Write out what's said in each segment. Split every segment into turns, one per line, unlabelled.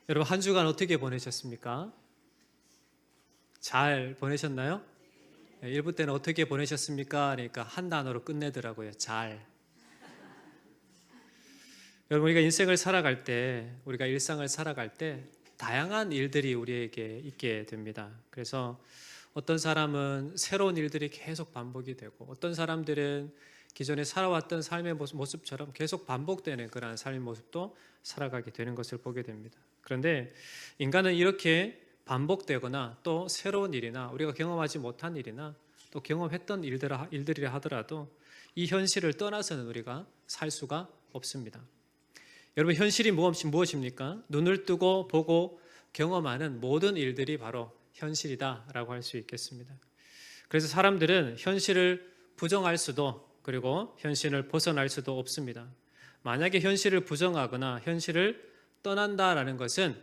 여러분 한 주간 어떻게 보내셨습니까? 잘 보내셨나요? 1부 때는 어떻게 보내셨습니까? 그러니까 한 단어로 끝내더라고요. 잘. 여러분 우리가 인생을 살아갈 때, 우리가 일상을 살아갈 때 다양한 일들이 우리에게 있게 됩니다. 그래서 어떤 사람은 새로운 일들이 계속 반복이 되고, 어떤 사람들은 기존에 살아왔던 삶의 모습처럼 계속 반복되는 그러한 삶의 모습도 살아가게 되는 것을 보게 됩니다. 그런데 인간은 이렇게 반복되거나 또 새로운 일이나 우리가 경험하지 못한 일이나 또 경험했던 일들이라 하더라도 이 현실을 떠나서는 우리가 살 수가 없습니다. 여러분 현실이 무엇입니까? 눈을 뜨고 보고 경험하는 모든 일들이 바로 현실이다라고 할 수 있겠습니다. 그래서 사람들은 현실을 부정할 수도 그리고 현실을 벗어날 수도 없습니다. 만약에 현실을 부정하거나 현실을 떠난다라는 것은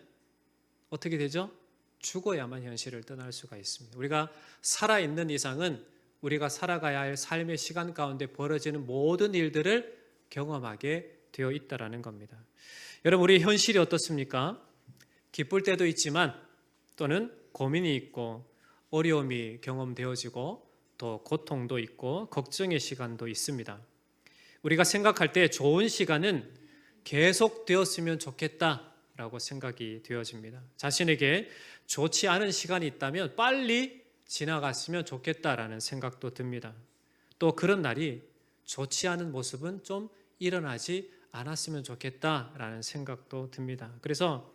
어떻게 되죠? 죽어야만 현실을 떠날 수가 있습니다. 우리가 살아있는 이상은 우리가 살아가야 할 삶의 시간 가운데 벌어지는 모든 일들을 경험하게 되어 있다라는 겁니다. 여러분 우리 현실이 어떻습니까? 기쁠 때도 있지만 또는 고민이 있고 어려움이 경험되어지고 또 고통도 있고 걱정의 시간도 있습니다. 우리가 생각할 때 좋은 시간은 계속되었으면 좋겠다라고 생각이 되어집니다. 자신에게 좋지 않은 시간이 있다면 빨리 지나갔으면 좋겠다라는 생각도 듭니다. 또 그런 날이 좋지 않은 모습은 좀 일어나지 않았으면 좋겠다라는 생각도 듭니다. 그래서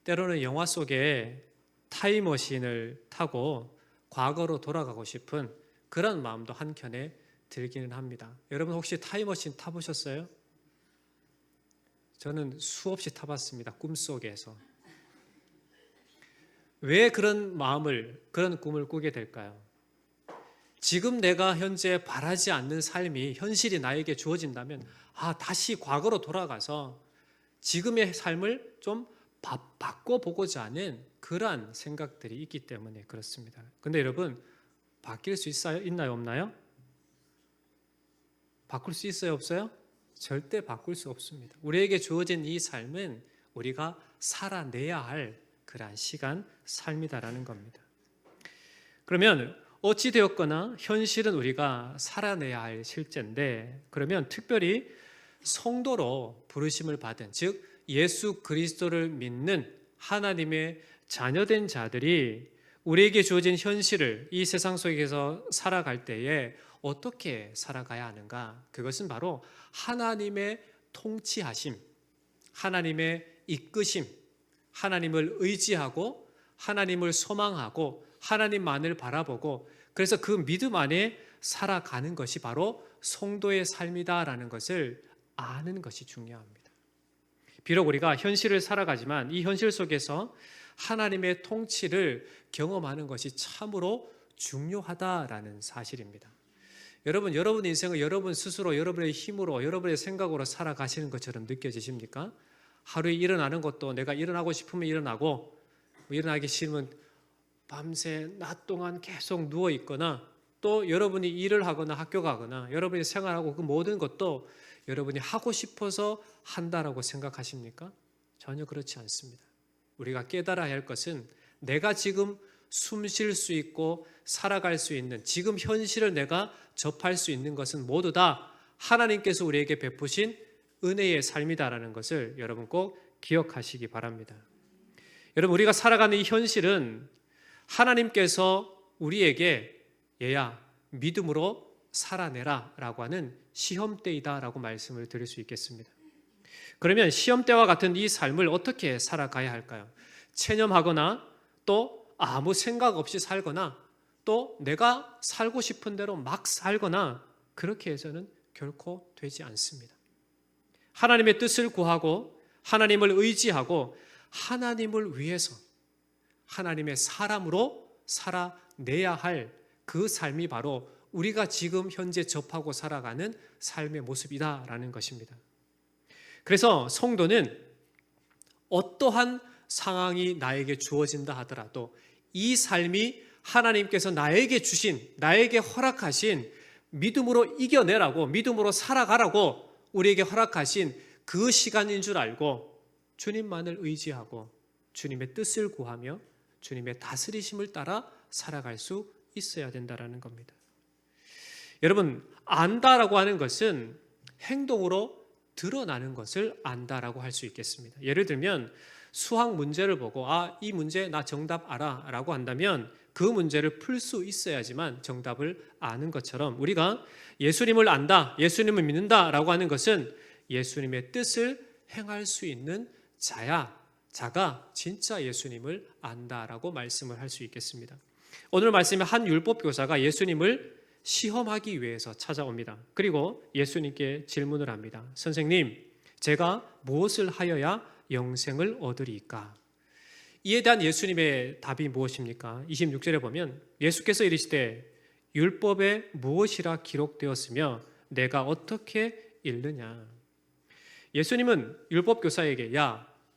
때로는 영화 속에 타임머신을 타고 과거로 돌아가고 싶은 그런 마음도 한켠에 들기는 합니다. 여러분 혹시 타임머신 타보셨어요? 저는 수없이 타봤습니다. 꿈속에서. 왜 그런 마음을, 그런 꿈을 꾸게 될까요? 지금 내가 현재 바라지 않는 삶이 현실이 나에게 주어진다면 다시 과거로 돌아가서 지금의 삶을 좀 바꿔보고자 하는 그러한 생각들이 있기 때문에 그렇습니다. 근데 여러분 바뀔 수 있나요? 없나요? 바꿀 수 있어요? 없어요? 절대 바꿀 수 없습니다. 우리에게 주어진 이 삶은 우리가 살아내야 할 그러한 시간, 삶이다라는 겁니다. 그러면 어찌 되었거나 현실은 우리가 살아내야 할 실제인데 그러면 특별히 성도로 부르심을 받은 즉 예수 그리스도를 믿는 하나님의 자녀된 자들이 우리에게 주어진 현실을 이 세상 속에서 살아갈 때에 어떻게 살아가야 하는가? 그것은 바로 하나님의 통치하심, 하나님의 이끄심, 하나님을 의지하고 하나님을 소망하고 하나님만을 바라보고 그래서 그 믿음 안에 살아가는 것이 바로 성도의 삶이다라는 것을 아는 것이 중요합니다. 비록 우리가 현실을 살아가지만 이 현실 속에서 하나님의 통치를 경험하는 것이 참으로 중요하다라는 사실입니다. 여러분 인생을 여러분 스스로 여러분의 힘으로 여러분의 생각으로 살아가시는 것처럼 느껴지십니까? 하루에 일어나는 것도 내가 일어나고 싶으면 일어나고 일어나기 싫으면 밤새 낮 동안 계속 누워 있거나 또 여러분이 일을 하거나 학교 가거나 여러분이 생활하고 그 모든 것도 여러분이 하고 싶어서 한다라고 생각하십니까? 전혀 그렇지 않습니다. 우리가 깨달아야 할 것은 내가 지금 숨 쉴 수 있고 살아갈 수 있는 지금 현실을 내가 접할 수 있는 것은 모두 다 하나님께서 우리에게 베푸신 은혜의 삶이다라는 것을 여러분 꼭 기억하시기 바랍니다. 여러분 우리가 살아가는 이 현실은 하나님께서 우리에게 얘야 믿음으로 살아내라 라고 하는 시험대이다라고 말씀을 드릴 수 있겠습니다. 그러면 시험대와 같은 이 삶을 어떻게 살아가야 할까요? 체념하거나 또 아무 생각 없이 살거나 또 내가 살고 싶은 대로 막 살거나 그렇게 해서는 결코 되지 않습니다. 하나님의 뜻을 구하고 하나님을 의지하고 하나님을 위해서 하나님의 사람으로 살아내야 할 그 삶이 바로 우리가 지금 현재 접하고 살아가는 삶의 모습이다라는 것입니다. 그래서 성도는 어떠한 상황이 나에게 주어진다 하더라도 이 삶이 하나님께서 나에게 주신, 나에게 허락하신 믿음으로 이겨내라고, 믿음으로 살아가라고 우리에게 허락하신 그 시간인 줄 알고 주님만을 의지하고 주님의 뜻을 구하며 주님의 다스리심을 따라 살아갈 수 있어야 된다는 겁니다. 여러분, 안다라고 하는 것은 행동으로 드러나는 것을 안다라고 할 수 있겠습니다. 예를 들면 수학 문제를 보고 이 문제 나 정답 알아 라고 한다면 그 문제를 풀 수 있어야지만 정답을 아는 것처럼 우리가 예수님을 안다, 예수님을 믿는다 라고 하는 것은 예수님의 뜻을 행할 수 있는 자가 진짜 예수님을 안다라고 말씀을 할 수 있겠습니다. 오늘 말씀에 한 율법교사가 예수님을 시험하기 위해서 찾아옵니다. 그리고 예수님께 질문을 합니다. 선생님, 제가 무엇을 하여야 영생을 얻으리이까? 이에 대한 예수님의 답이 무엇입니까? 26절에 보면 예수께서 이르시되 율법에 무엇이라 기록되었으며 내가 어떻게 읽느냐? 예수님은 율법교사에게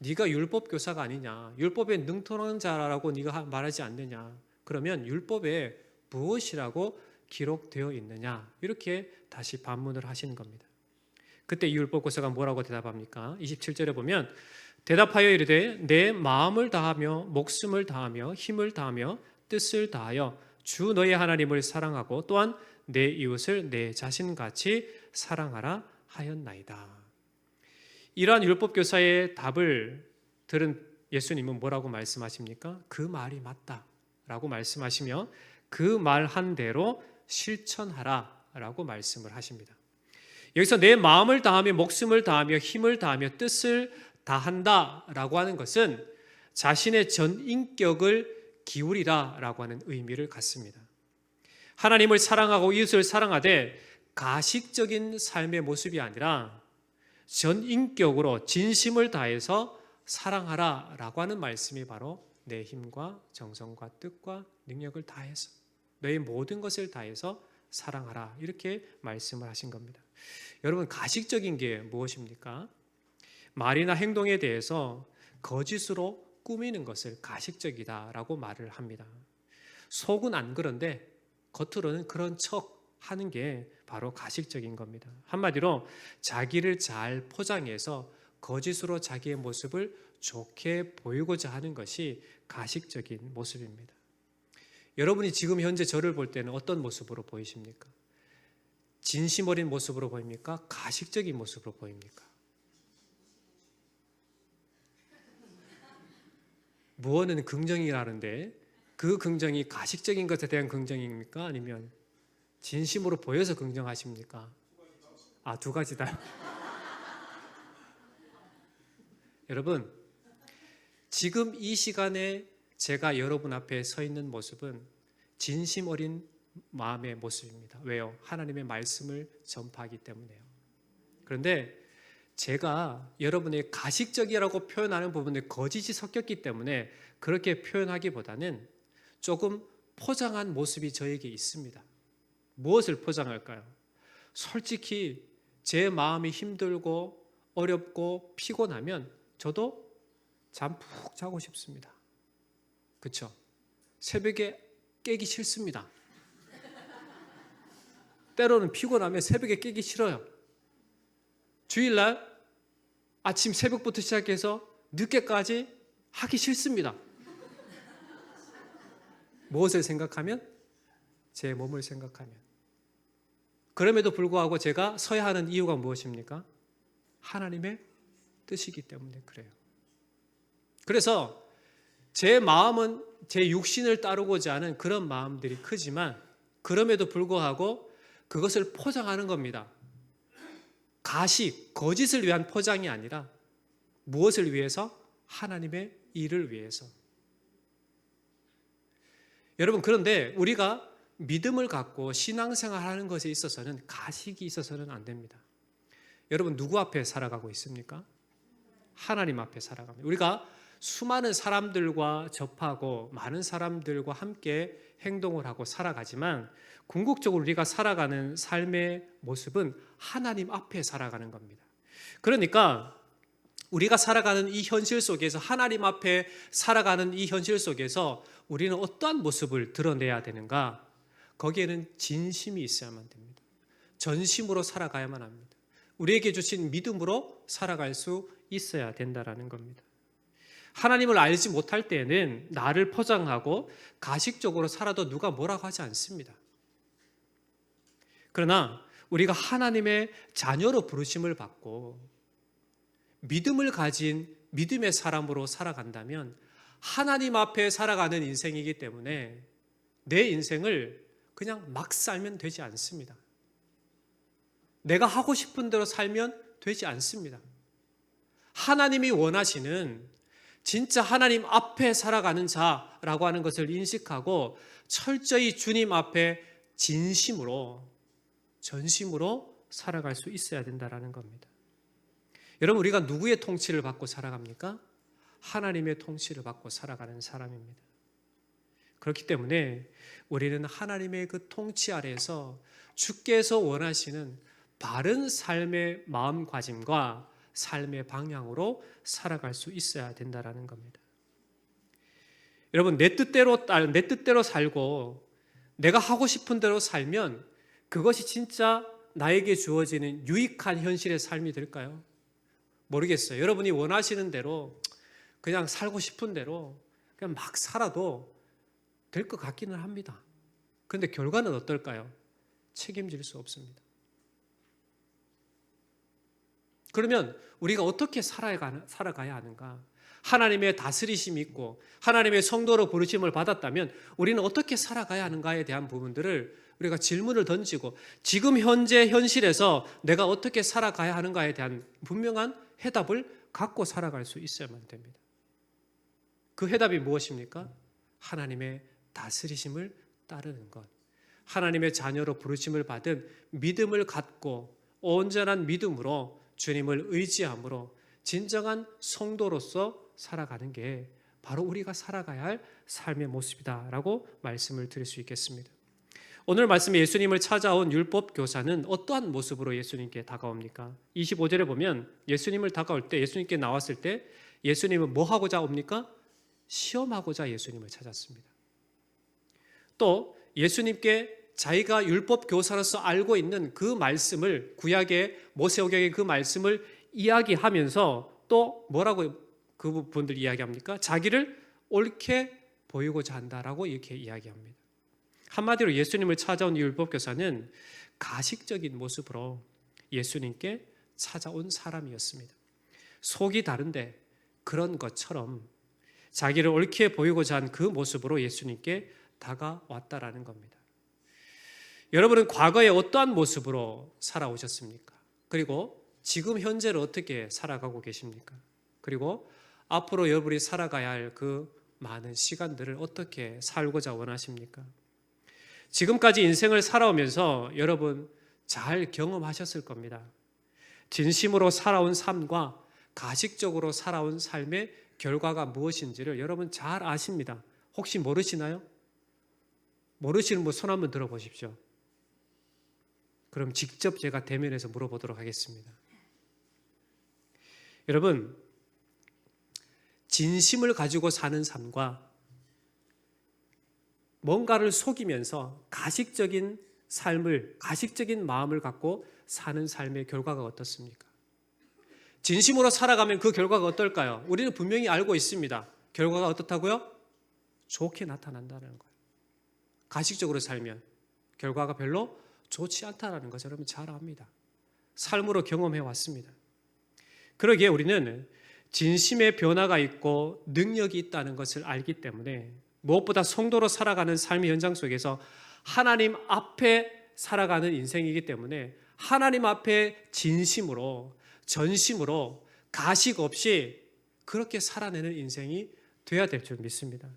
네가 율법교사가 아니냐? 율법에 능통한 자라고 네가 말하지 않느냐? 그러면 율법에 무엇이라고 기록되어 있느냐? 이렇게 다시 반문을 하시는 겁니다. 그때 이 율법교사가 뭐라고 대답합니까? 27절에 보면 대답하여 이르되 내 마음을 다하며 목숨을 다하며 힘을 다하며 뜻을 다하여 주 너의 하나님을 사랑하고 또한 내 이웃을 내 자신같이 사랑하라 하였나이다. 이러한 율법교사의 답을 들은 예수님은 뭐라고 말씀하십니까? 그 말이 맞다라고 말씀하시며 그 말한 대로 실천하라라고 말씀을 하십니다. 여기서 내 마음을 다하며 목숨을 다하며 힘을 다하며 뜻을 다한다라고 하는 것은 자신의 전 인격을 기울이라라고 하는 의미를 갖습니다. 하나님을 사랑하고 이웃을 사랑하되 가식적인 삶의 모습이 아니라 전 인격으로 진심을 다해서 사랑하라라고 하는 말씀이 바로 내 힘과 정성과 뜻과 능력을 다해서 너의 모든 것을 다해서 사랑하라 이렇게 말씀을 하신 겁니다. 여러분, 가식적인 게 무엇입니까? 말이나 행동에 대해서 거짓으로 꾸미는 것을 가식적이다라고 말을 합니다. 속은 안 그런데 겉으로는 그런 척 하는 게 바로 가식적인 겁니다. 한마디로 자기를 잘 포장해서 거짓으로 자기의 모습을 좋게 보이고자 하는 것이 가식적인 모습입니다. 여러분이 지금 현재 저를 볼 때는 어떤 모습으로 보이십니까? 진심 어린 모습으로 보입니까? 가식적인 모습으로 보입니까? 무언은 긍정이라는데 그 긍정이 가식적인 것에 대한 긍정입니까? 아니면 진심으로 보여서 긍정하십니까? 두 가지다. 여러분, 지금 이 시간에 제가 여러분 앞에 서 있는 모습은 진심 어린 마음의 모습입니다. 왜요? 하나님의 말씀을 전파하기 때문에요. 그런데 제가 여러분의 가식적이라고 표현하는 부분에 거짓이 섞였기 때문에 그렇게 표현하기보다는 조금 포장한 모습이 저에게 있습니다. 무엇을 포장할까요? 솔직히 제 마음이 힘들고 어렵고 피곤하면 저도 잠 푹 자고 싶습니다. 그렇죠? 새벽에 깨기 싫습니다. 때로는 피곤하면 새벽에 깨기 싫어요. 주일날 아침 새벽부터 시작해서 늦게까지 하기 싫습니다. 무엇을 생각하면? 제 몸을 생각하면. 그럼에도 불구하고 제가 서야 하는 이유가 무엇입니까? 하나님의 뜻이기 때문에 그래요. 그래서 제 마음은 제 육신을 따르고자 하는 그런 마음들이 크지만 그럼에도 불구하고 그것을 포장하는 겁니다. 가식, 거짓을 위한 포장이 아니라 무엇을 위해서? 하나님의 일을 위해서. 여러분, 그런데 우리가 믿음을 갖고 신앙생활하는 것에 있어서는 가식이 있어서는 안 됩니다. 여러분, 누구 앞에 살아가고 있습니까? 하나님 앞에 살아갑니다. 우리가 수많은 사람들과 접하고 많은 사람들과 함께 행동을 하고 살아가지만 궁극적으로 우리가 살아가는 삶의 모습은 하나님 앞에 살아가는 겁니다. 그러니까 우리가 살아가는 이 현실 속에서 하나님 앞에 살아가는 이 현실 속에서 우리는 어떠한 모습을 드러내야 되는가? 거기에는 진심이 있어야만 됩니다. 전심으로 살아가야만 합니다. 우리에게 주신 믿음으로 살아갈 수 있어야 된다라는 겁니다. 하나님을 알지 못할 때에는 나를 포장하고 가식적으로 살아도 누가 뭐라고 하지 않습니다. 그러나 우리가 하나님의 자녀로 부르심을 받고 믿음을 가진 믿음의 사람으로 살아간다면 하나님 앞에 살아가는 인생이기 때문에 내 인생을 그냥 막 살면 되지 않습니다. 내가 하고 싶은 대로 살면 되지 않습니다. 하나님이 원하시는 진짜 하나님 앞에 살아가는 자라고 하는 것을 인식하고 철저히 주님 앞에 진심으로 전심으로 살아갈 수 있어야 된다는 겁니다. 여러분, 우리가 누구의 통치를 받고 살아갑니까? 하나님의 통치를 받고 살아가는 사람입니다. 그렇기 때문에 우리는 하나님의 그 통치 아래에서 주께서 원하시는 바른 삶의 마음가짐과 삶의 방향으로 살아갈 수 있어야 된다는 겁니다. 여러분, 내 뜻대로 살고 내가 하고 싶은 대로 살면 그것이 진짜 나에게 주어지는 유익한 현실의 삶이 될까요? 모르겠어요. 여러분이 원하시는 대로 그냥 살고 싶은 대로 그냥 막 살아도 될 것 같기는 합니다. 그런데 결과는 어떨까요? 책임질 수 없습니다. 그러면 우리가 어떻게 살아가야 하는가? 하나님의 다스리심이 있고 하나님의 성도로 부르심을 받았다면 우리는 어떻게 살아가야 하는가에 대한 부분들을 우리가 질문을 던지고 지금 현재 현실에서 내가 어떻게 살아가야 하는가에 대한 분명한 해답을 갖고 살아갈 수 있어야만 됩니다. 그 해답이 무엇입니까? 하나님의 다스리심을 따르는 것. 하나님의 자녀로 부르심을 받은 믿음을 갖고 온전한 믿음으로 주님을 의지함으로 진정한 성도로서 살아가는 게 바로 우리가 살아가야 할 삶의 모습이다라고 말씀을 드릴 수 있겠습니다. 오늘 말씀에 예수님을 찾아온 율법 교사는 어떠한 모습으로 예수님께 다가옵니까? 25절에 보면 예수님을 다가올 때 예수님께 나왔을 때 예수님은 뭐 하고자 옵니까? 시험하고자 예수님을 찾았습니다. 또 예수님께 자기가 율법 교사로서 알고 있는 그 말씀을 구약의 모세오경의 그 말씀을 이야기하면서 또 뭐라고 그 부분들 이야기합니까? 자기를 옳게 보이고자 한다라고 이렇게 이야기합니다. 한마디로 예수님을 찾아온 율법 교사는 가식적인 모습으로 예수님께 찾아온 사람이었습니다. 속이 다른데 그런 것처럼 자기를 옳게 보이고자 한 그 모습으로 예수님께 다가왔다라는 겁니다. 여러분은 과거에 어떠한 모습으로 살아오셨습니까? 그리고 지금 현재를 어떻게 살아가고 계십니까? 그리고 앞으로 여러분이 살아가야 할 그 많은 시간들을 어떻게 살고자 원하십니까? 지금까지 인생을 살아오면서 여러분 잘 경험하셨을 겁니다. 진심으로 살아온 삶과 가식적으로 살아온 삶의 결과가 무엇인지를 여러분 잘 아십니다. 혹시 모르시나요? 모르시는 분 손 한번 들어보십시오. 그럼 직접 제가 대면해서 물어보도록 하겠습니다. 여러분, 진심을 가지고 사는 삶과 뭔가를 속이면서 가식적인 삶을, 가식적인 마음을 갖고 사는 삶의 결과가 어떻습니까? 진심으로 살아가면 그 결과가 어떨까요? 우리는 분명히 알고 있습니다. 결과가 어떻다고요? 좋게 나타난다는 거예요. 가식적으로 살면 결과가 별로 좋지 않다는 것을 여러분 잘 압니다. 삶으로 경험해 왔습니다. 그러기에 우리는 진심의 변화가 있고 능력이 있다는 것을 알기 때문에 무엇보다 성도로 살아가는 삶의 현장 속에서 하나님 앞에 살아가는 인생이기 때문에 하나님 앞에 진심으로 전심으로 가식 없이 그렇게 살아내는 인생이 돼야 될 줄 믿습니다.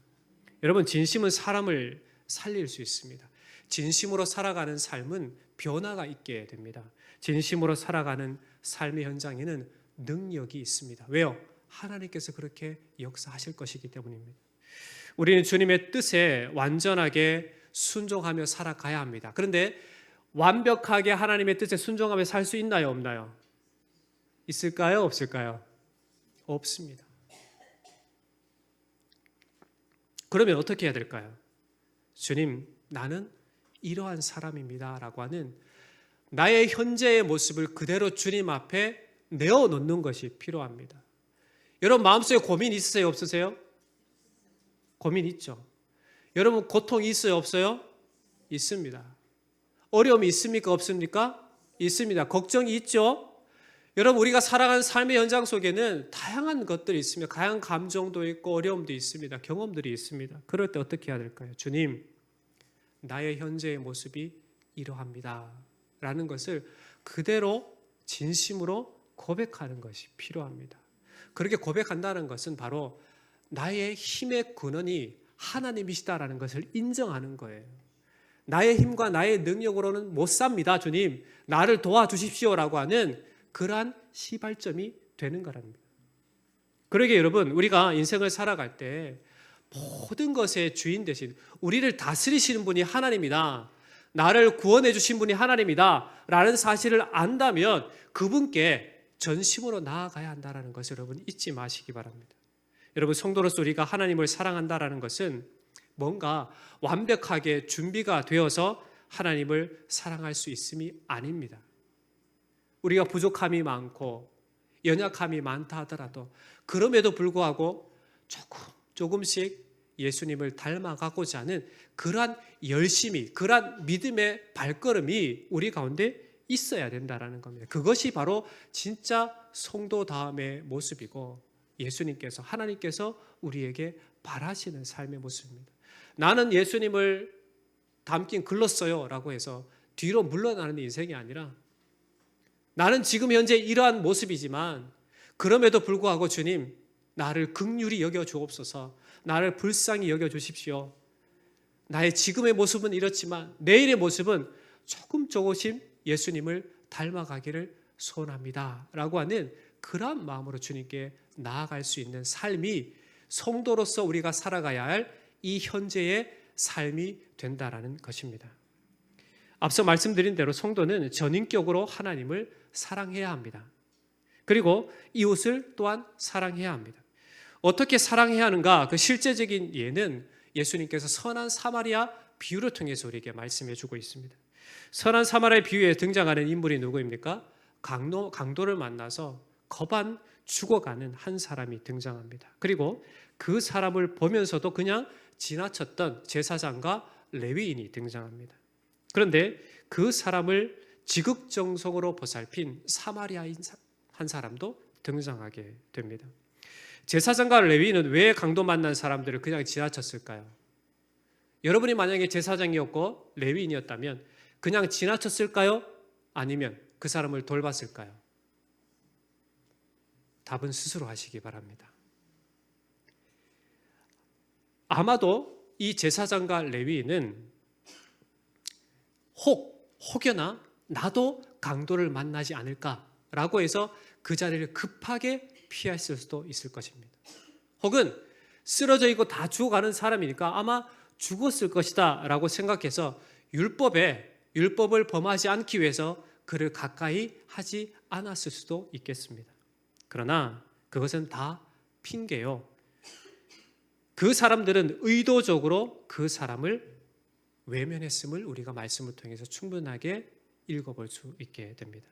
여러분, 진심은 사람을 살릴 수 있습니다. 진심으로 살아가는 삶은 변화가 있게 됩니다. 진심으로 살아가는 삶의 현장에는 능력이 있습니다. 왜요? 하나님께서 그렇게 역사하실 것이기 때문입니다. 우리는 주님의 뜻에 완전하게 순종하며 살아가야 합니다. 그런데 완벽하게 하나님의 뜻에 순종하며 살 수 있나요? 없나요? 있을까요? 없을까요? 없습니다. 그러면 어떻게 해야 될까요? 주님, 나는 이러한 사람입니다 라고 하는 나의 현재의 모습을 그대로 주님 앞에 내어놓는 것이 필요합니다. 여러분 마음속에 고민 있으세요? 없으세요? 고민 있죠. 여러분 고통이 있어요? 없어요? 있습니다. 어려움이 있습니까? 없습니까? 있습니다. 걱정이 있죠. 여러분 우리가 살아가는 삶의 현장 속에는 다양한 것들이 있습니다. 다양한 감정도 있고 어려움도 있습니다. 경험들이 있습니다. 그럴 때 어떻게 해야 될까요? 주님, 나의 현재의 모습이 이러합니다 라는 것을 그대로 진심으로 고백하는 것이 필요합니다. 그렇게 고백한다는 것은 바로 나의 힘의 근원이 하나님이시다라는 것을 인정하는 거예요. 나의 힘과 나의 능력으로는 못 삽니다. 주님, 나를 도와주십시오라고 하는 그러한 시발점이 되는 거랍니다. 그러게 여러분, 우리가 인생을 살아갈 때 모든 것의 주인 되신, 우리를 다스리시는 분이 하나님이다, 나를 구원해 주신 분이 하나님이다 라는 사실을 안다면 그분께 전심으로 나아가야 한다는 것을 여러분 잊지 마시기 바랍니다. 여러분 성도로서 우리가 하나님을 사랑한다는 것은 뭔가 완벽하게 준비가 되어서 하나님을 사랑할 수 있음이 아닙니다. 우리가 부족함이 많고 연약함이 많다 하더라도 그럼에도 불구하고 조금씩 예수님을 닮아가고자 하는 그러한 열심이, 그러한 믿음의 발걸음이 우리 가운데 있어야 된다는 겁니다. 그것이 바로 진짜 성도다움의 모습이고 예수님께서, 하나님께서 우리에게 바라시는 삶의 모습입니다. 나는 예수님을 닮긴 글렀어요 라고 해서 뒤로 물러나는 인생이 아니라, 나는 지금 현재 이러한 모습이지만 그럼에도 불구하고 주님, 나를 긍휼히 여겨 주옵소서, 나를 불쌍히 여겨 주십시오. 나의 지금의 모습은 이렇지만 내일의 모습은 조금씩 예수님을 닮아가기를 소원합니다 라고 하는 그러한 마음으로 주님께 나아갈 수 있는 삶이 성도로서 우리가 살아가야 할 이 현재의 삶이 된다라는 것입니다. 앞서 말씀드린 대로 성도는 전인격으로 하나님을 사랑해야 합니다. 그리고 이웃을 또한 사랑해야 합니다. 어떻게 사랑해야 하는가? 그 실제적인 예는 예수님께서 선한 사마리아 비유를 통해서 우리에게 말씀해 주고 있습니다. 선한 사마리아 비유에 등장하는 인물이 누구입니까? 강도를 만나서 거반 죽어가는 한 사람이 등장합니다. 그리고 그 사람을 보면서도 그냥 지나쳤던 제사장과 레위인이 등장합니다. 그런데 그 사람을 지극정성으로 보살핀 사마리아인 한 사람도 등장하게 됩니다. 제사장과 레위인은 왜 강도 만난 사람들을 그냥 지나쳤을까요? 여러분이 만약에 제사장이었고 레위인이었다면 그냥 지나쳤을까요? 아니면 그 사람을 돌봤을까요? 답은 스스로 하시기 바랍니다. 아마도 이 제사장과 레위인은 혹여나 나도 강도를 만나지 않을까라고 해서 그 자리를 급하게 피했을 수도 있을 것입니다. 혹은 쓰러져 있고 다 죽어가는 사람이니까 아마 죽었을 것이다 라고 생각해서 율법을 범하지 않기 위해서 그를 가까이 하지 않았을 수도 있겠습니다. 그러나 그것은 다 핑계요. 그 사람들은 의도적으로 그 사람을 외면했음을 우리가 말씀을 통해서 충분하게 읽어볼 수 있게 됩니다.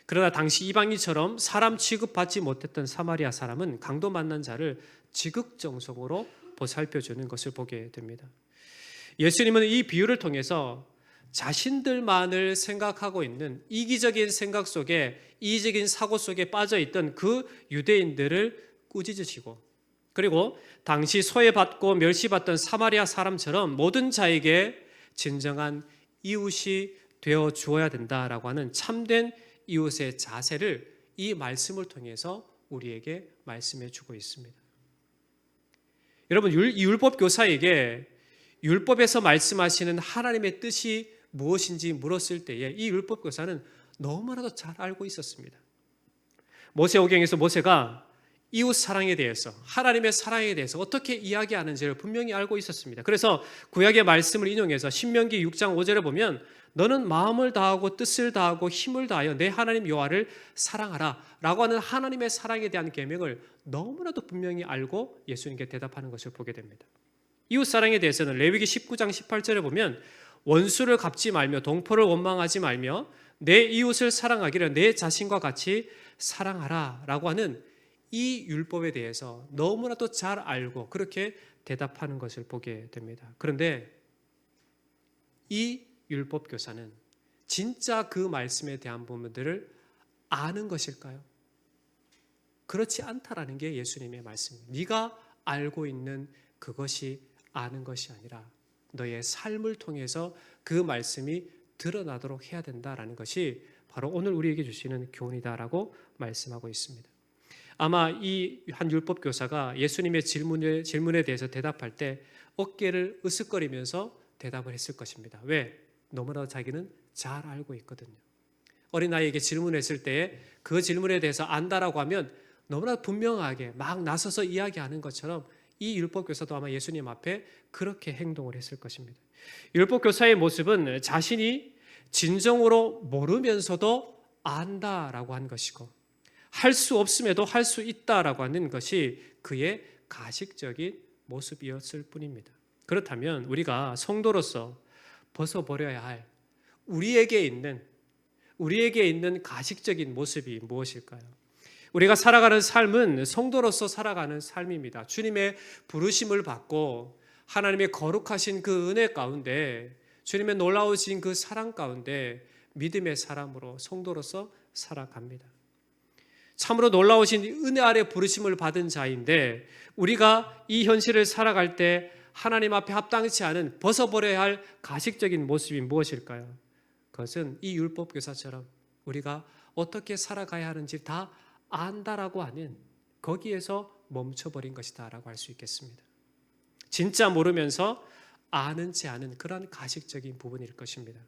그러나 당시 이방인처럼 사람 취급받지 못했던 사마리아 사람은 강도 만난 자를 지극정성으로 보살펴주는 것을 보게 됩니다. 예수님은 이 비유를 통해서 자신들만을 생각하고 있는 이기적인 생각 속에, 이기적인 사고 속에 빠져있던 그 유대인들을 꾸짖으시고, 그리고 당시 소외받고 멸시받던 사마리아 사람처럼 모든 자에게 진정한 이웃이 되어 주어야 된다라고 하는 참된 이웃의 자세를 이 말씀을 통해서 우리에게 말씀해 주고 있습니다. 여러분, 율법 교사에게 율법에서 말씀하시는 하나님의 뜻이 무엇인지 물었을 때에 이 율법 교사는 너무나도 잘 알고 있었습니다. 모세오경에서 모세가 이웃 사랑에 대해서, 하나님의 사랑에 대해서 어떻게 이야기하는지를 분명히 알고 있었습니다. 그래서 구약의 말씀을 인용해서 신명기 6장 5절에 보면 너는 마음을 다하고 뜻을 다하고 힘을 다하여 내 하나님 여호와를 사랑하라 라고 하는 하나님의 사랑에 대한 계명을 너무나도 분명히 알고 예수님께 대답하는 것을 보게 됩니다. 이웃 사랑에 대해서는 레위기 19장 18절에 보면 원수를 갚지 말며 동포를 원망하지 말며 내 이웃을 사랑하기를 내 자신과 같이 사랑하라 라고 하는 이 율법에 대해서 너무나도 잘 알고 그렇게 대답하는 것을 보게 됩니다. 그런데 이 율법 교사는 진짜 그 말씀에 대한 부분들을 아는 것일까요? 그렇지 않다라는 게 예수님의 말씀입니다. 네가 알고 있는 그것이 아는 것이 아니라 너의 삶을 통해서 그 말씀이 드러나도록 해야 된다라는 것이 바로 오늘 우리에게 주시는 교훈이다라고 말씀하고 있습니다. 아마 이 한 율법 교사가 예수님의 질문에 대해서 대답할 때 어깨를 으쓱거리면서 대답을 했을 것입니다. 왜? 너무나도 자기는 잘 알고 있거든요. 어린아이에게 질문했을 때 그 질문에 대해서 안다라고 하면 너무나 분명하게 막 나서서 이야기하는 것처럼 이 율법 교사도 아마 예수님 앞에 그렇게 행동을 했을 것입니다. 율법 교사의 모습은 자신이 진정으로 모르면서도 안다라고 한 것이고 할 수 없음에도 할 수 있다라고 하는 것이 그의 가식적인 모습이었을 뿐입니다. 그렇다면 우리가 성도로서 벗어버려야 할 우리에게 있는 가식적인 모습이 무엇일까요? 우리가 살아가는 삶은 성도로서 살아가는 삶입니다. 주님의 부르심을 받고 하나님의 거룩하신 그 은혜 가운데 주님의 놀라우신 그 사랑 가운데 믿음의 사람으로 성도로서 살아갑니다. 참으로 놀라우신 은혜 아래 부르심을 받은 자인데 우리가 이 현실을 살아갈 때 하나님 앞에 합당치 않은 벗어버려야 할 가식적인 모습이 무엇일까요? 그것은 이 율법 교사처럼 우리가 어떻게 살아가야 하는지 다 안다라고 하는 거기에서 멈춰버린 것이다라고 할 수 있겠습니다. 진짜 모르면서 아는 체 않은 그런 가식적인 부분일 것입니다.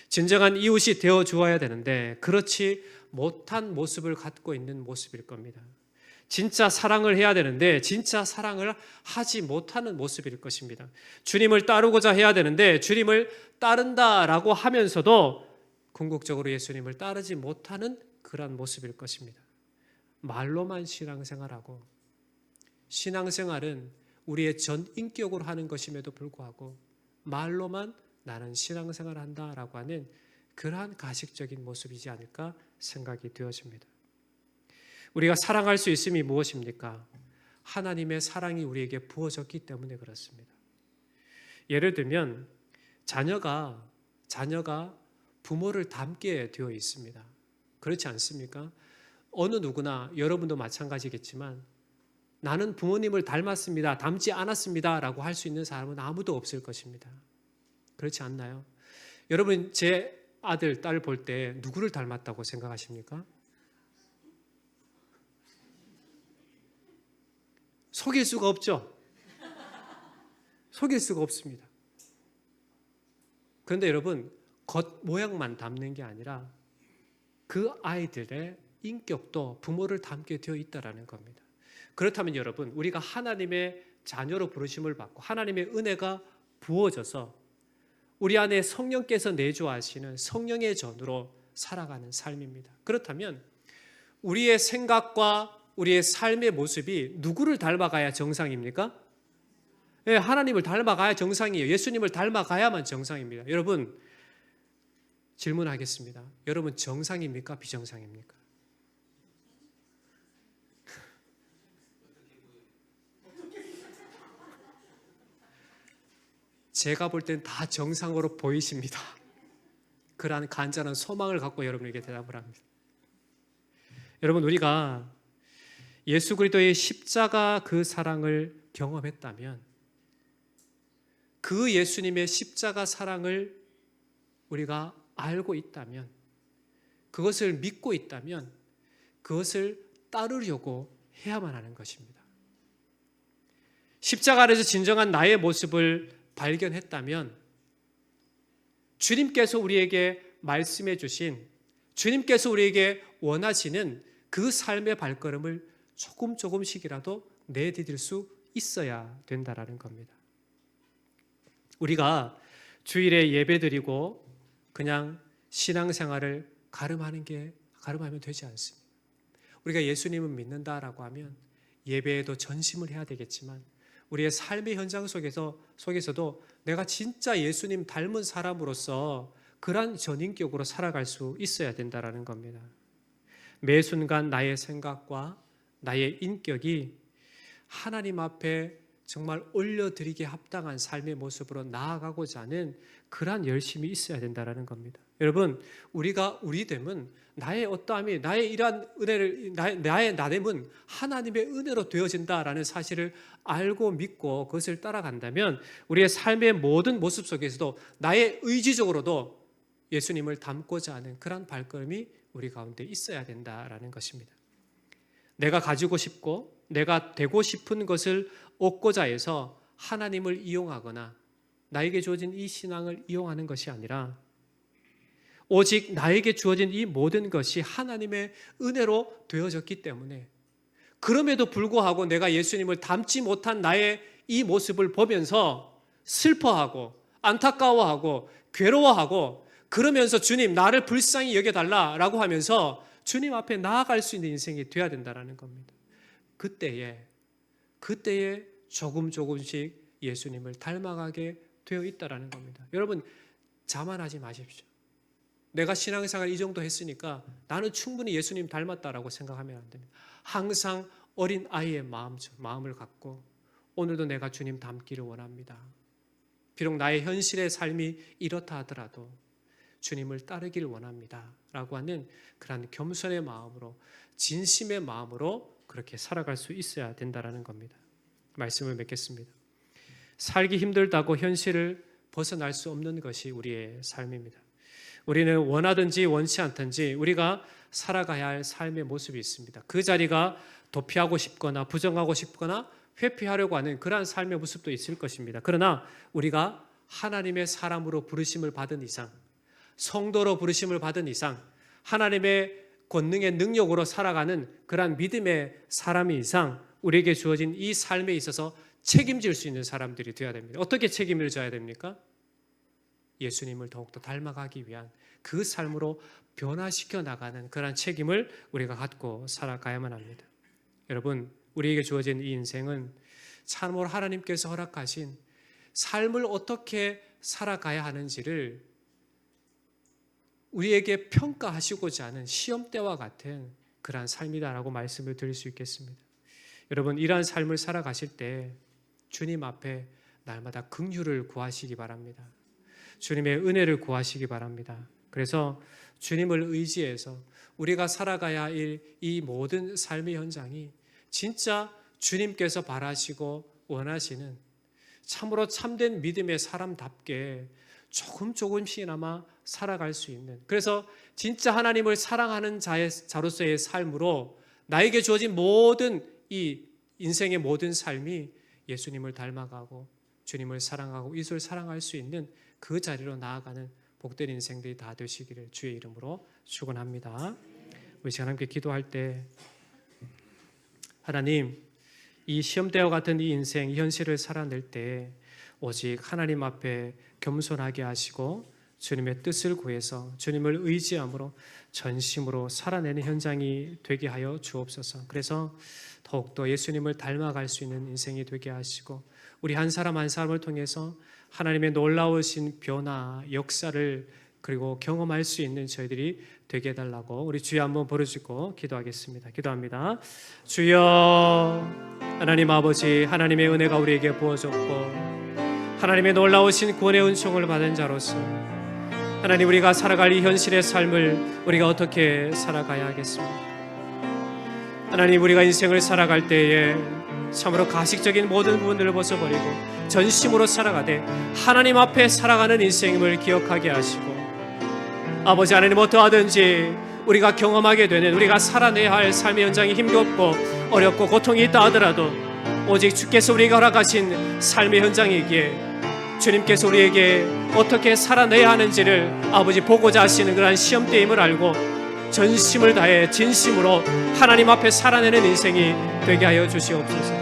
진정한 이웃이 되어 주어야 되는데 그렇지 못한 모습을 갖고 있는 모습일 겁니다. 진짜 사랑을 해야 되는데 진짜 사랑을 하지 못하는 모습일 것입니다. 주님을 따르고자 해야 되는데 주님을 따른다라고 하면서도 궁극적으로 예수님을 따르지 못하는 그런 모습일 것입니다. 말로만 신앙생활하고 신앙생활은 우리의 전 인격으로 하는 것임에도 불구하고 말로만 나는 신앙생활을 한다라고 하는 그러한 가식적인 모습이지 않을까 생각이 되어집니다. 우리가 사랑할 수 있음이 무엇입니까? 하나님의 사랑이 우리에게 부어졌기 때문에 그렇습니다. 예를 들면 자녀가 부모를 닮게 되어 있습니다. 그렇지 않습니까? 어느 누구나 여러분도 마찬가지겠지만 나는 부모님을 닮았습니다. 닮지 않았습니다. 라고 할 수 있는 사람은 아무도 없을 것입니다. 그렇지 않나요? 여러분 제 아들, 딸 볼 때 누구를 닮았다고 생각하십니까? 속일 수가 없죠. 속일 수가 없습니다. 그런데 여러분 겉모양만 닮는 게 아니라 그 아이들의 인격도 부모를 닮게 되어 있다는 겁니다. 그렇다면 여러분 우리가 하나님의 자녀로 부르심을 받고 하나님의 은혜가 부어져서 우리 안에 성령께서 내주하시는 성령의 전으로 살아가는 삶입니다. 그렇다면 우리의 생각과 우리의 삶의 모습이 누구를 닮아가야 정상입니까? 네, 하나님을 닮아가야 정상이에요. 예수님을 닮아가야만 정상입니다. 여러분 질문하겠습니다. 여러분 정상입니까? 비정상입니까? 제가 볼 땐 다 정상으로 보이십니다. 그러한 간절한 소망을 갖고 여러분에게 대답을 합니다. 여러분 우리가 예수 그리스도의 십자가 그 사랑을 경험했다면 그 예수님의 십자가 사랑을 우리가 알고 있다면 그것을 믿고 있다면 그것을 따르려고 해야만 하는 것입니다. 십자가 아래서 진정한 나의 모습을 발견했다면 주님께서 우리에게 말씀해 주신 주님께서 우리에게 원하시는 그 삶의 발걸음을 조금씩이라도 내디딜 수 있어야 된다라는 겁니다. 우리가 주일에 예배드리고 그냥 신앙생활을 가름하면 되지 않습니다. 우리가 예수님을 믿는다라고 하면 예배에도 전심을 해야 되겠지만 우리의 삶의 현장 속에서도 내가 진짜 예수님 닮은 사람으로서 그런 전인격으로 살아갈 수 있어야 된다라는 겁니다. 매 순간 나의 생각과 나의 인격이 하나님 앞에 정말 올려드리기에 합당한 삶의 모습으로 나아가고자 하는 그러한 열심이 있어야 된다는 겁니다. 여러분, 우리가 우리됨은 나의 어떠함이, 나의 이러한 은혜를, 나의 나됨은 하나님의 은혜로 되어진다라는 사실을 알고 믿고 그것을 따라간다면 우리의 삶의 모든 모습 속에서도 나의 의지적으로도 예수님을 닮고자 하는 그런 발걸음이 우리 가운데 있어야 된다라는 것입니다. 내가 가지고 싶고 내가 되고 싶은 것을 얻고자 해서 하나님을 이용하거나 나에게 주어진 이 신앙을 이용하는 것이 아니라 오직 나에게 주어진 이 모든 것이 하나님의 은혜로 되어졌기 때문에 그럼에도 불구하고 내가 예수님을 닮지 못한 나의 이 모습을 보면서 슬퍼하고 안타까워하고 괴로워하고 그러면서 주님 나를 불쌍히 여겨달라라고 하면서 주님 앞에 나아갈 수 있는 인생이 되어야 된다는 겁니다. 그때에 조금씩 예수님을 닮아가게 되어 있다는 겁니다. 여러분, 자만하지 마십시오. 내가 신앙생활 이 정도 했으니까 나는 충분히 예수님 닮았다라고 생각하면 안 됩니다. 항상 어린 아이의 마음을 갖고 오늘도 내가 주님 닮기를 원합니다. 비록 나의 현실의 삶이 이렇다 하더라도 주님을 따르기를 원합니다 라고 하는 그런 겸손의 마음으로, 진심의 마음으로 그렇게 살아갈 수 있어야 된다는 겁니다. 말씀을 맺겠습니다. 살기 힘들다고 현실을 벗어날 수 없는 것이 우리의 삶입니다. 우리는 원하든지 원치 않든지 우리가 살아가야 할 삶의 모습이 있습니다. 그 자리가 도피하고 싶거나 부정하고 싶거나 회피하려고 하는 그러한 삶의 모습도 있을 것입니다. 그러나 우리가 하나님의 사람으로 부르심을 받은 이상, 성도로 부르심을 받은 이상, 하나님의 권능의 능력으로 살아가는 그러한 믿음의 사람이 이상 우리에게 주어진 이 삶에 있어서 책임질 수 있는 사람들이 되어야 됩니다. 어떻게 책임을 져야 됩니까? 예수님을 더욱더 닮아가기 위한 그 삶으로 변화시켜 나가는 그런 책임을 우리가 갖고 살아가야만 합니다. 여러분, 우리에게 주어진 이 인생은 참으로 하나님께서 허락하신 삶을 어떻게 살아가야 하는지를 우리에게 평가하시고자 하는 시험대와 같은 그러한 삶이다라고 말씀을 드릴 수 있겠습니다. 여러분, 이러한 삶을 살아가실 때 주님 앞에 날마다 긍휼을 구하시기 바랍니다. 주님의 은혜를 구하시기 바랍니다. 그래서 주님을 의지해서 우리가 살아가야 할 이 모든 삶의 현장이 진짜 주님께서 바라시고 원하시는 참으로 참된 믿음의 사람답게 조금씩이나마 살아갈 수 있는, 그래서 진짜 하나님을 사랑하는 자로서의 삶으로 나에게 주어진 모든 이 인생의 모든 삶이 예수님을 닮아가고 주님을 사랑하고 이웃을 사랑할 수 있는 그 자리로 나아가는 복된 인생들이 다 되시기를 주의 이름으로 축원합니다. 우리 하나님께 기도할 때 하나님, 이 시험대와 같은 이 인생, 이 현실을 살아낼 때 오직 하나님 앞에 겸손하게 하시고 주님의 뜻을 구해서 주님을 의지함으로 전심으로 살아내는 현장이 되게 하여 주옵소서. 그래서 더욱더 예수님을 닮아갈 수 있는 인생이 되게 하시고 우리 한 사람 한 사람을 통해서 하나님의 놀라우신 변화, 역사를 그리고 경험할 수 있는 저희들이 되게 해달라고 우리 주여 한번 부르짖고 기도하겠습니다. 기도합니다. 주여, 하나님 아버지, 하나님의 은혜가 우리에게 부어졌고 하나님의 놀라우신 구원의 은총을 받은 자로서 하나님, 우리가 살아갈 이 현실의 삶을 우리가 어떻게 살아가야 하겠습니까? 하나님, 우리가 인생을 살아갈 때에 참으로 가식적인 모든 부분들을 벗어버리고 전심으로 살아가되 하나님 앞에 살아가는 인생임을 기억하게 하시고 아버지 하나님, 어떠하든지 우리가 경험하게 되는, 우리가 살아내야 할 삶의 현장이 힘겹고 어렵고 고통이 있다 하더라도 오직 주께서 우리가 허락하신 삶의 현장이기에 주님께서 우리에게 어떻게 살아내야 하는지를 아버지 보고자 하시는 그런 시험대임을 알고 전심을 다해 진심으로 하나님 앞에 살아내는 인생이 되게 하여 주시옵소서.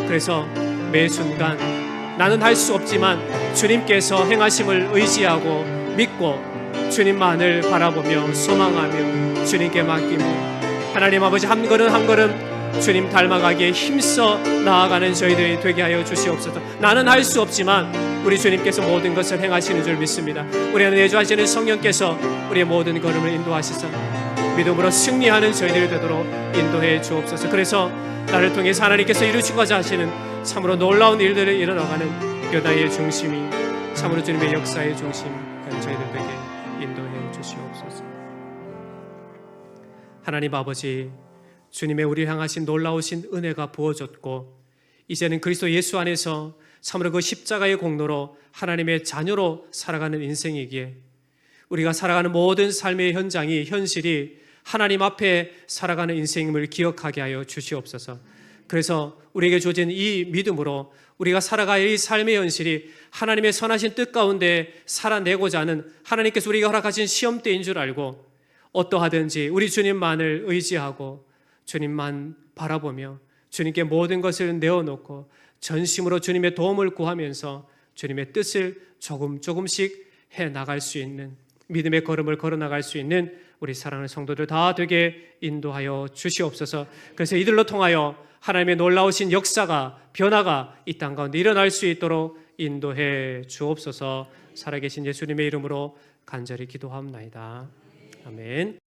그래서 매 순간 나는 할 수 없지만 주님께서 행하심을 의지하고 믿고 주님만을 바라보며 소망하며 주님께 맡기며 하나님 아버지 한 걸음 한 걸음 주님 닮아가기에 힘써 나아가는 저희들이 되게 하여 주시옵소서. 나는 할 수 없지만 우리 주님께서 모든 것을 행하시는 줄 믿습니다. 우리 안에 내주하시는 성령께서 우리의 모든 걸음을 인도하시사 믿음으로 승리하는 저희들이 되도록 인도해 주옵소서. 그래서 나를 통해서 하나님께서 이루시고자 하시는 참으로 놀라운 일들을 일어나가는 교단의 중심이 참으로 주님의 역사의 중심 저희들에게 인도해 주시옵소서. 하나님 아버지, 주님의 우리를 향하신 놀라우신 은혜가 부어졌고 이제는 그리스도 예수 안에서 참으로 그 십자가의 공로로 하나님의 자녀로 살아가는 인생이기에 우리가 살아가는 모든 삶의 현장이 현실이 하나님 앞에 살아가는 인생임을 기억하게 하여 주시옵소서. 그래서 우리에게 주어진 이 믿음으로 우리가 살아갈 이 삶의 현실이 하나님의 선하신 뜻 가운데 살아내고자 하는 하나님께서 우리가 허락하신 시험대인 줄 알고 어떠하든지 우리 주님만을 의지하고 주님만 바라보며 주님께 모든 것을 내어놓고 전심으로 주님의 도움을 구하면서 주님의 뜻을 조금씩 해나갈 수 있는 믿음의 걸음을 걸어나갈 수 있는 우리 사랑하는 성도들 다 되게 인도하여 주시옵소서. 그래서 이들로 통하여 하나님의 놀라우신 역사가 변화가 이 땅 가운데 일어날 수 있도록 인도해 주옵소서. 살아계신 예수님의 이름으로 간절히 기도합나이다. 아멘.